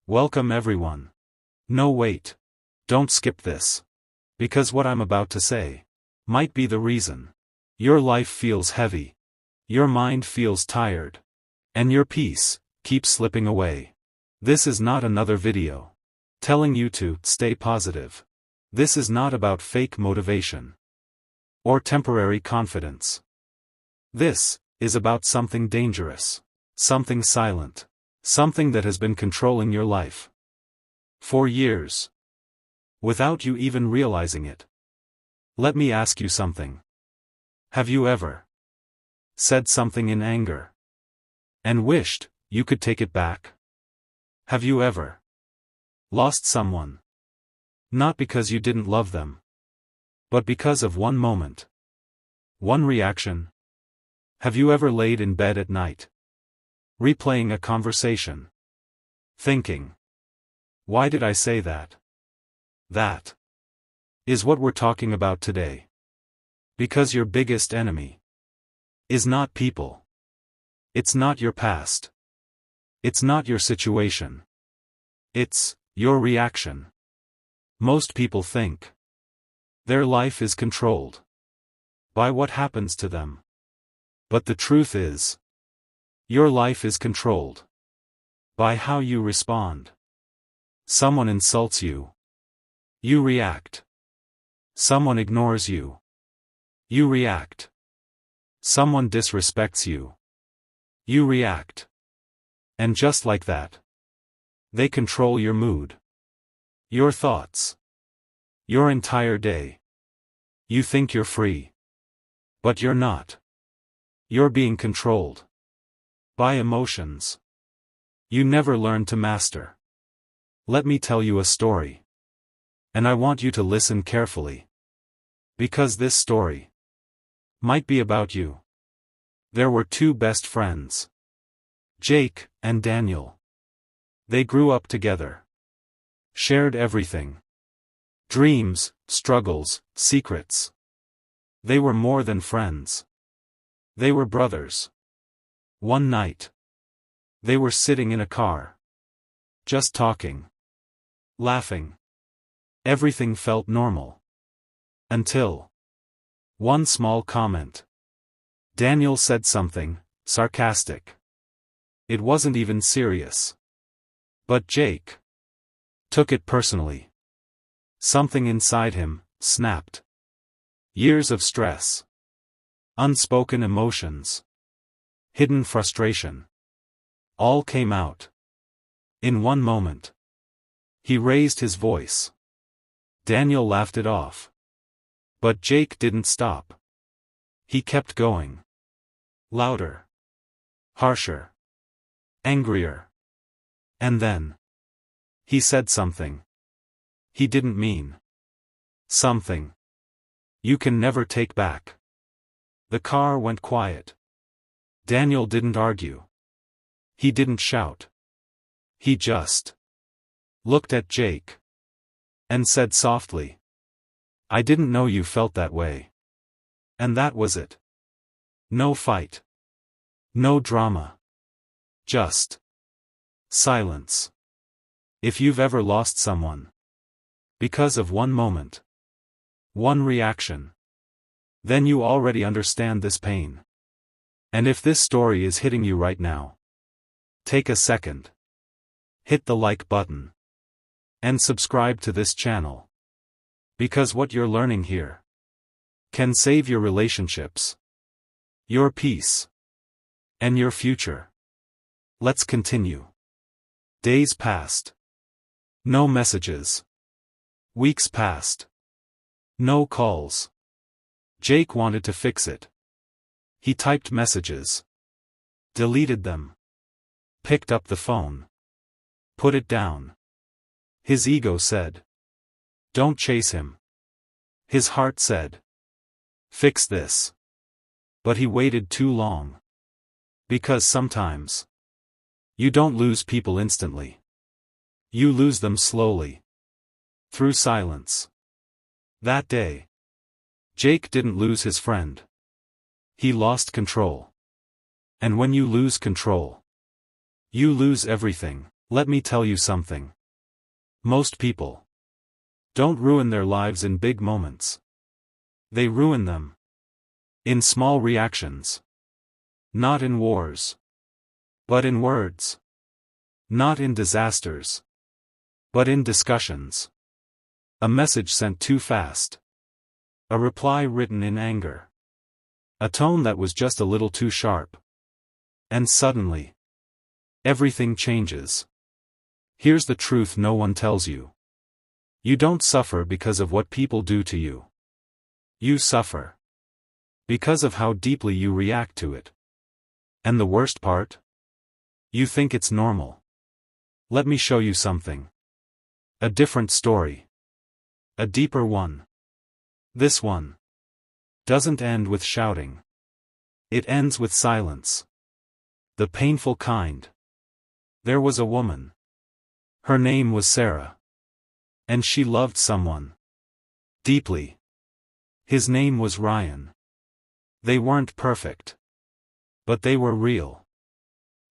Welcome everyone. No wait. Don't skip this. Because what I'm about to say might be the reason your life feels heavy, your mind feels tired, and your peace keeps slipping away. This is not another video telling you to stay positive. This is not about fake motivation or temporary confidence. This is about something dangerous, something silent, something that has been controlling your life for years, without you even realizing it. Let me ask you something. Have you ever said something in anger and wished you could take it back? Have you ever lost someone, not because you didn't love them, but because of one moment, one reaction? Have you ever laid in bed at night, replaying a conversation, thinking, why did I say that? That is what we're talking about today. Because your biggest enemy is not people. It's not your past. It's not your situation. It's your reaction. Most people think their life is controlled by what happens to them. But the truth is, your life is controlled by how you respond. Someone insults you, you react. Someone ignores you, you react. Someone disrespects you, you react. And just like that, they control your mood, your thoughts, your entire day. You think you're free, but you're not. You're being controlled by emotions you never learned to master. Let me tell you a story. And I want you to listen carefully. Because this story might be about you. There were two best friends, Jake and Daniel. They grew up together, shared everything. Dreams, struggles, secrets. They were more than friends. They were brothers. One night, they were sitting in a car, just talking, laughing. Everything felt normal. Until one small comment. Daniel said something sarcastic. It wasn't even serious. But Jake took it personally. Something inside him snapped. Years of stress, unspoken emotions, hidden frustration, all came out in one moment. He raised his voice. Daniel laughed it off. But Jake didn't stop. He kept going. Louder. Harsher. Angrier. And then he said something he didn't mean. Something you can never take back. The car went quiet. Daniel didn't argue. He didn't shout. He just looked at Jake and said softly, I didn't know you felt that way. And that was it. No fight. No drama. Just silence. If you've ever lost someone because of one moment, one reaction, then you already understand this pain. And if this story is hitting you right now, take a second. Hit the like button. And subscribe to this channel. Because what you're learning here can save your relationships, your peace, and your future. Let's continue. Days passed. No messages. Weeks passed. No calls. Jake wanted to fix it. He typed messages, deleted them, picked up the phone, put it down. His ego said, don't chase him. His heart said, fix this. But he waited too long. Because sometimes you don't lose people instantly. You lose them slowly. Through silence. That day, Jake didn't lose his friend. He lost control. And when you lose control, you lose everything. Let me tell you something. Most people don't ruin their lives in big moments. They ruin them in small reactions. Not in wars, but in words. Not in disasters, but in discussions. A message sent too fast. A reply written in anger. A tone that was just a little too sharp. And suddenly, everything changes. Here's the truth no one tells you. You don't suffer because of what people do to you. You suffer because of how deeply you react to it. And the worst part? You think it's normal. Let me show you something. A different story. A deeper one. This one doesn't end with shouting. It ends with silence. The painful kind. There was a woman. Her name was Sarah. And she loved someone deeply. His name was Ryan. They weren't perfect, but they were real.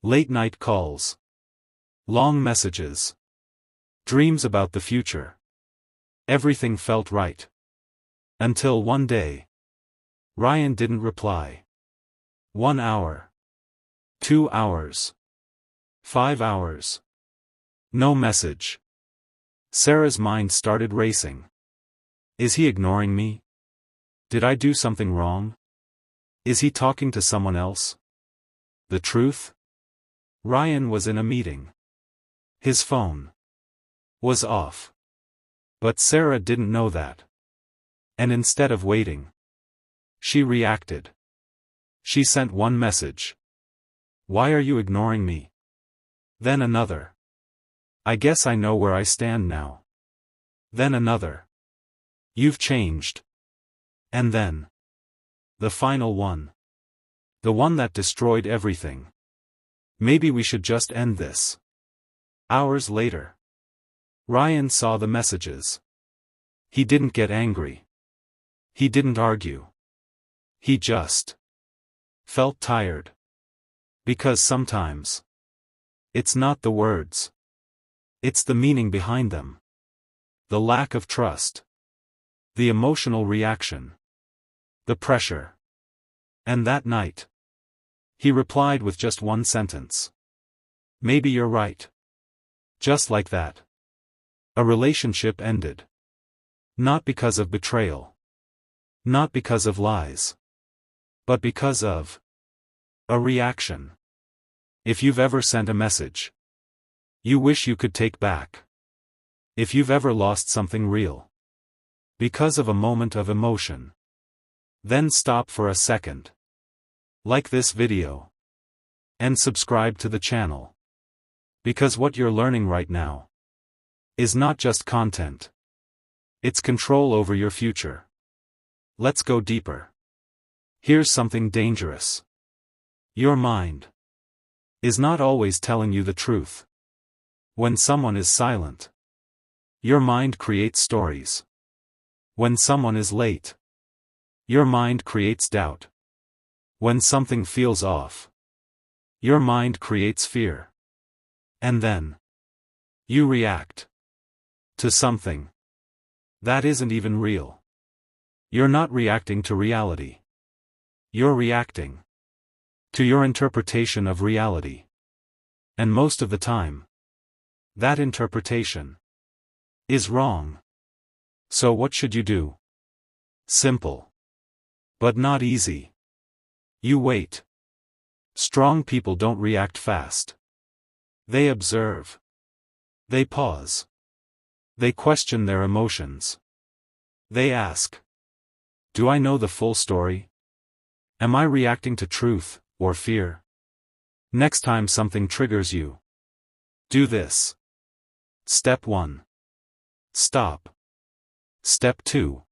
Late night calls. Long messages. Dreams about the future. Everything felt right. Until one day. Ryan didn't reply. 1 hour. 2 hours. 5 hours. No message. Sarah's mind started racing. Is he ignoring me? Did I do something wrong? Is he talking to someone else? The truth? Ryan was in a meeting. His phone was off. But Sarah didn't know that. And instead of waiting, she reacted. She sent one message. Why are you ignoring me? Then another. I guess I know where I stand now. Then another. You've changed. And then the final one. The one that destroyed everything. Maybe we should just end this. Hours later. Ryan saw the messages. He didn't get angry. He didn't argue. He just felt tired. Because sometimes it's not the words. It's the meaning behind them. The lack of trust. The emotional reaction. The pressure. And that night, he replied with just one sentence. Maybe you're right. Just like that. A relationship ended. Not because of betrayal. Not because of lies. But because of a reaction. If you've ever sent a message you wish you could take back. If you've ever lost something real because of a moment of emotion, then stop for a second. Like this video. And subscribe to the channel. Because what you're learning right now is not just content. It's control over your future. Let's go deeper. Here's something dangerous. Your mind is not always telling you the truth. When someone is silent, your mind creates stories. When someone is late, your mind creates doubt. When something feels off, your mind creates fear. And then you react to something that isn't even real. You're not reacting to reality. You're reacting to your interpretation of reality. And most of the time, that interpretation is wrong. So what should you do? Simple. But not easy. You wait. Strong people don't react fast. They observe. They pause. They question their emotions. They ask, do I know the full story? Am I reacting to truth or fear? Next time something triggers you, do this. Step 1. Stop. Step 2.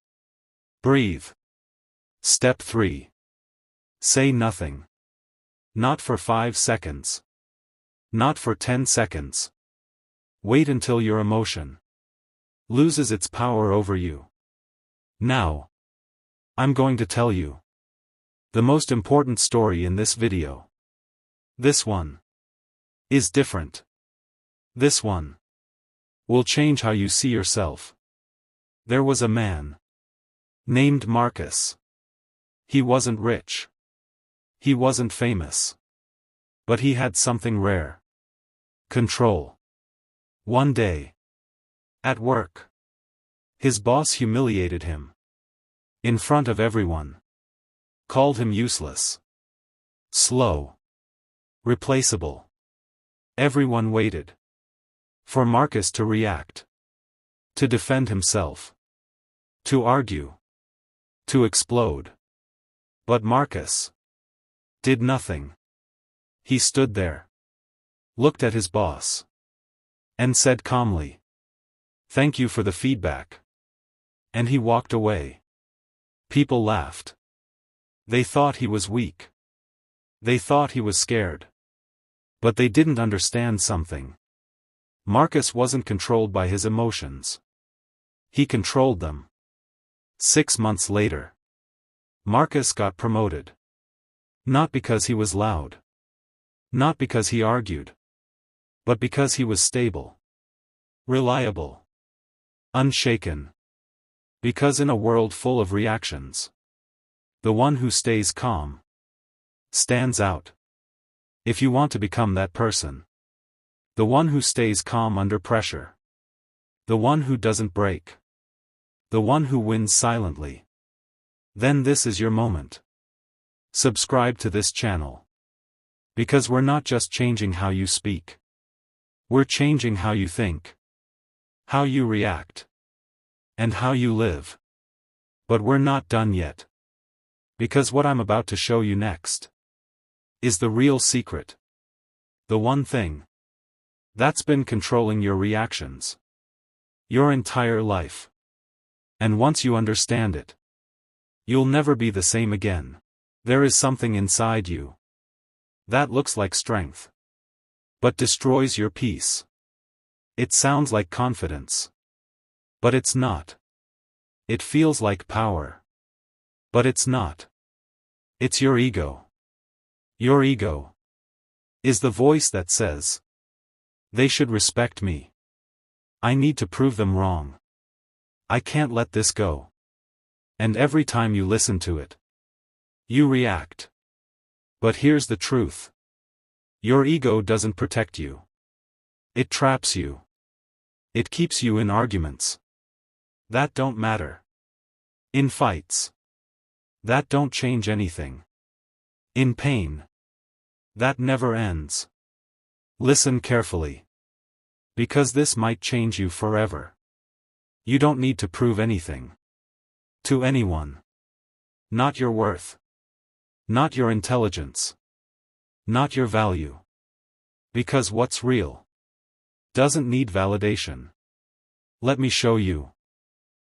Breathe. Step 3. Say nothing. Not for 5 seconds. Not for 10 seconds. Wait until your emotion loses its power over you. Now, I'm going to tell you the most important story in this video. This one is different. This one will change how you see yourself. There was a man named Marcus. He wasn't rich. He wasn't famous. But he had something rare. Control. One day, at work, his boss humiliated him. In front of everyone. Called him useless. Slow. Replaceable. Everyone waited for Marcus to react. To defend himself. To argue. To explode. But Marcus did nothing. He stood there. Looked at his boss. And said calmly, "Thank you for the feedback." And he walked away. People laughed. They thought he was weak. They thought he was scared. But they didn't understand something. Marcus wasn't controlled by his emotions. He controlled them. 6 months later, Marcus got promoted. Not because he was loud. Not because he argued. But because he was stable. Reliable. Unshaken. Because in a world full of reactions, the one who stays calm stands out. If you want to become that person, the one who stays calm under pressure, the one who doesn't break, the one who wins silently, then this is your moment. Subscribe to this channel. Because we're not just changing how you speak. We're changing how you think. How you react. And how you live. But we're not done yet. Because what I'm about to show you next is the real secret. The one thing that's been controlling your reactions your entire life. And once you understand it, you'll never be the same again. There is something inside you that looks like strength, but destroys your peace. It sounds like confidence, but it's not. It feels like power, but it's not. It's your ego. Your ego is the voice that says, "They should respect me. I need to prove them wrong. I can't let this go." And every time you listen to it, you react. But here's the truth. Your ego doesn't protect you. It traps you. It keeps you in arguments that don't matter. In fights that don't change anything. In pain that never ends. Listen carefully. Because this might change you forever. You don't need to prove anything to anyone. Not your worth. Not your intelligence. Not your value. Because what's real doesn't need validation. Let me show you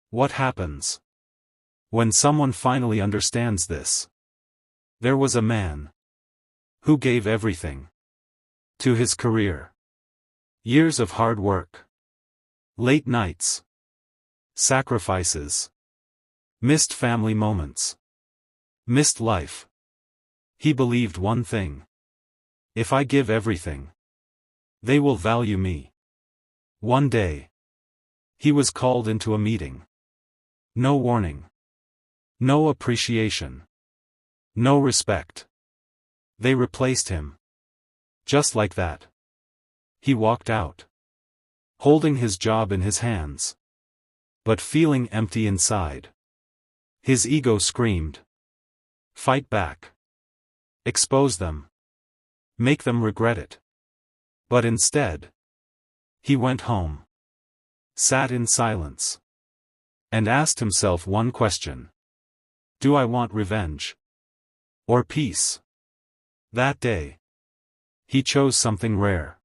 what happens when someone finally understands this. There was a man who gave everything to his career. Years of hard work. Late nights. Sacrifices. Missed family moments. Missed life. He believed one thing. If I give everything, they will value me. One day, he was called into a meeting. No warning. No appreciation. No respect. They replaced him. Just like that. He walked out, holding his job in his hands, but feeling empty inside. His ego screamed, "Fight back. Expose them. Make them regret it." But instead, he went home, sat in silence, and asked himself one question. Do I want revenge or peace? That day, he chose something rare.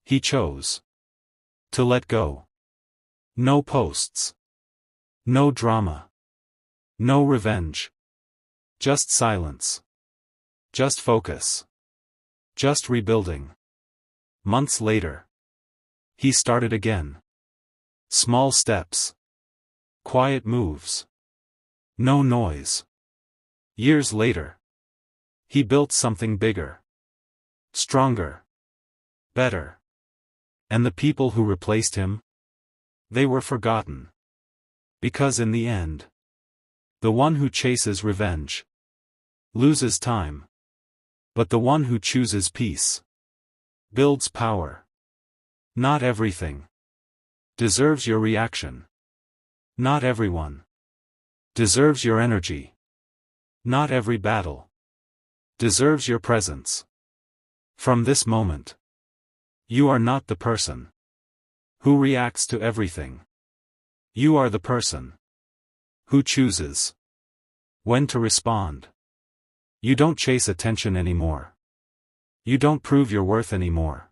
He chose to let go. No posts. No drama. No revenge. Just silence. Just focus. Just rebuilding. Months later, he started again. Small steps. Quiet moves. No noise. Years later, he built something bigger. Stronger. Better. And the people who replaced him? They were forgotten. Because in the end, the one who chases revenge loses time. But the one who chooses peace builds power. Not everything deserves your reaction. Not everyone deserves your energy. Not every battle deserves your presence. From this moment, you are not the person who reacts to everything. You are the person who chooses when to respond. You don't chase attention anymore. You don't prove your worth anymore.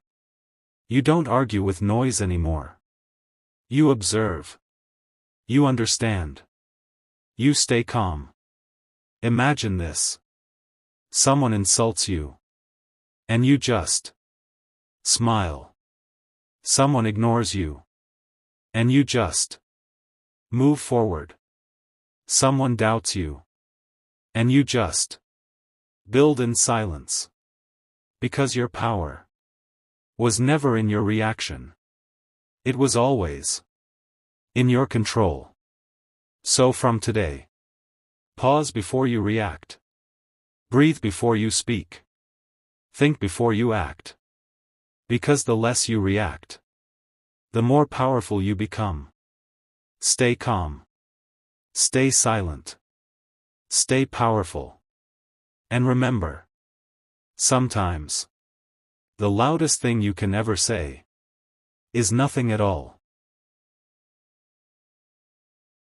You don't argue with noise anymore. You observe. You understand. You stay calm. Imagine this. Someone insults you. And you just smile. Someone ignores you. And you just move forward. Someone doubts you. And you just build in silence. Because your power was never in your reaction. It was always in your control. So from today, pause before you react. Breathe before you speak. Think before you act. Because the less you react, the more powerful you become. Stay calm. Stay silent. Stay powerful. And remember, sometimes the loudest thing you can ever say is nothing at all.